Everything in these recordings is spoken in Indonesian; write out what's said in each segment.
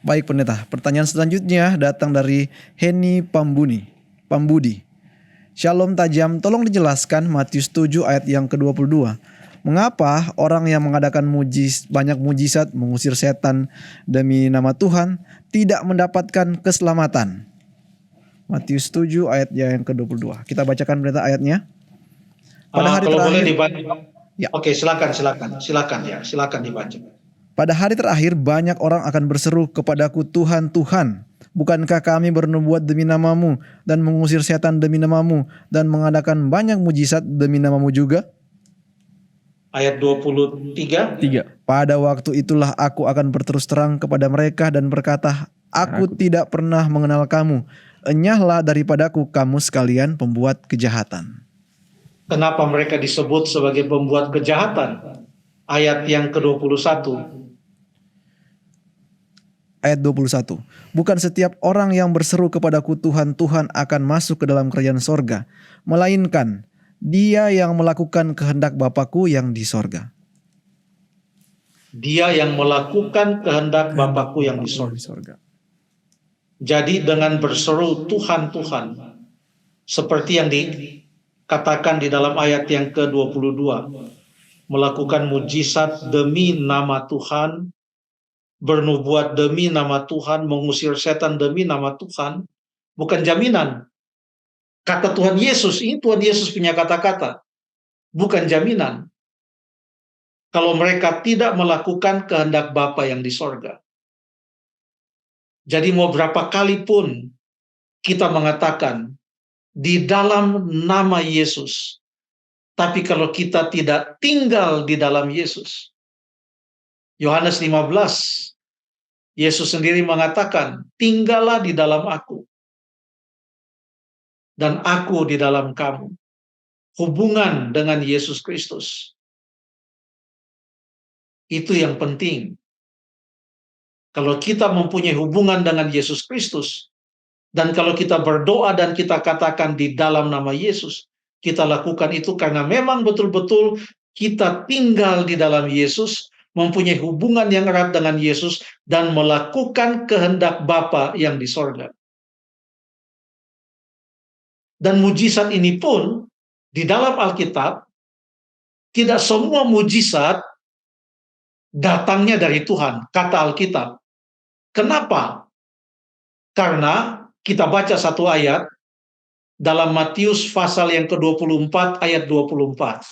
Baik pendeta, pertanyaan selanjutnya datang dari Heni Pambudi. Shalom tajam, tolong dijelaskan Matius 7 ayat yang ke-22. Mengapa orang yang mengadakan banyak mujizat mengusir setan demi nama Tuhan tidak mendapatkan keselamatan? Matius 7 ayat yang ke-22. Kita bacakan pendeta ayatnya. Pada hari kalau terakhir, boleh dibaca. Ya. Oke, silakan dibaca. Pada hari terakhir banyak orang akan berseru kepadaku, Tuhan, Tuhan, bukankah kami bernubuat demi namamu dan mengusir setan demi namamu dan mengadakan banyak mujizat demi namamu juga? Ayat 23. Pada waktu itulah aku akan berterus terang kepada mereka dan berkata, aku tidak pernah mengenal kamu. Enyahlah daripadaku kamu sekalian pembuat kejahatan. Kenapa mereka disebut sebagai pembuat kejahatan? Ayat yang ke-21. Ayat 21. Bukan setiap orang yang berseru kepadaku Tuhan, Tuhan akan masuk ke dalam kerajaan sorga, melainkan dia yang melakukan kehendak Bapakku yang di sorga. Dia yang melakukan kehendak Bapakku yang di sorga. Jadi dengan berseru Tuhan, Tuhan, seperti yang dikatakan di dalam ayat yang ke-22, melakukan mujizat demi nama Tuhan, bernubuat demi nama Tuhan, mengusir setan demi nama Tuhan, bukan jaminan. Kata Tuhan Yesus, ini Tuhan Yesus punya kata-kata, bukan jaminan kalau mereka tidak melakukan kehendak Bapa yang di sorga. Jadi mau berapa kali pun kita mengatakan di dalam nama Yesus, tapi kalau kita tidak tinggal di dalam Yesus, Yohanes 15, Yesus sendiri mengatakan, tinggallah di dalam aku, dan aku di dalam kamu. Hubungan dengan Yesus Kristus. Itu yang penting. Kalau kita mempunyai hubungan dengan Yesus Kristus, dan kalau kita berdoa dan kita katakan di dalam nama Yesus, kita lakukan itu karena memang betul-betul kita tinggal di dalam Yesus, mempunyai hubungan yang erat dengan Yesus, dan melakukan kehendak Bapa yang di sorga. Dan mujizat ini pun, di dalam Alkitab, tidak semua mujizat datangnya dari Tuhan, kata Alkitab. Kenapa? Karena kita baca satu ayat dalam Matius pasal yang ke-24 ayat 24.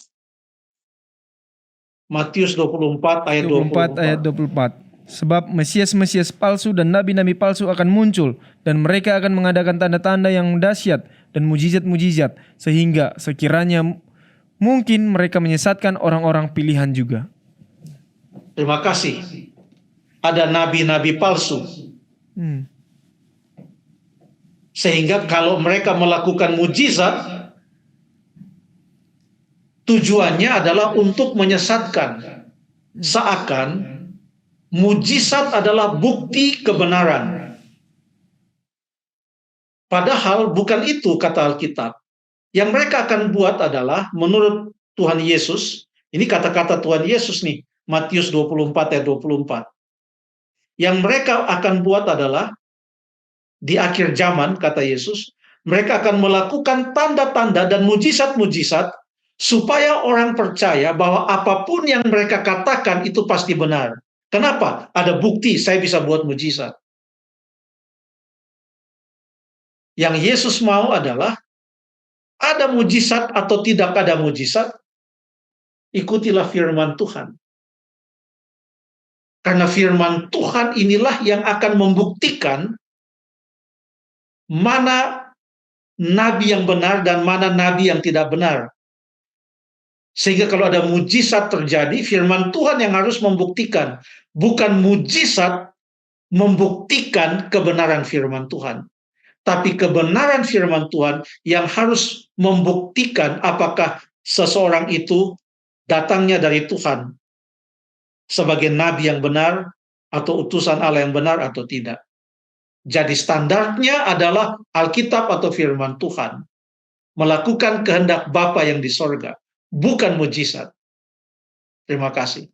Matius 24 ayat 24. Sebab Mesias-Mesias palsu dan nabi-nabi palsu akan muncul, dan mereka akan mengadakan tanda-tanda yang dahsyat dan mujizat-mujizat, sehingga sekiranya mungkin mereka menyesatkan orang-orang pilihan juga. Terima kasih. Ada nabi-nabi palsu. Sehingga kalau mereka melakukan mujizat, tujuannya adalah untuk menyesatkan. Seakan mujizat adalah bukti kebenaran. Padahal bukan itu kata Alkitab. Yang mereka akan buat adalah menurut Tuhan Yesus, ini kata-kata Tuhan Yesus nih, Matius 24 ayat 24. Yang mereka akan buat adalah di akhir zaman, kata Yesus, mereka akan melakukan tanda-tanda dan mujizat-mujizat supaya orang percaya bahwa apapun yang mereka katakan itu pasti benar. Kenapa? Ada bukti saya bisa buat mujizat. Yang Yesus mau adalah ada mujizat atau tidak ada mujizat, ikutilah firman Tuhan. Karena firman Tuhan inilah yang akan membuktikan mana nabi yang benar dan mana nabi yang tidak benar. Sehingga kalau ada mujizat terjadi, firman Tuhan yang harus membuktikan. Bukan mujizat membuktikan kebenaran firman Tuhan. Tapi kebenaran firman Tuhan yang harus membuktikan apakah seseorang itu datangnya dari Tuhan sebagai nabi yang benar atau utusan Allah yang benar atau tidak. Jadi standarnya adalah Alkitab atau firman Tuhan. Melakukan kehendak Bapa yang di sorga. Bukan mujizat. Terima kasih.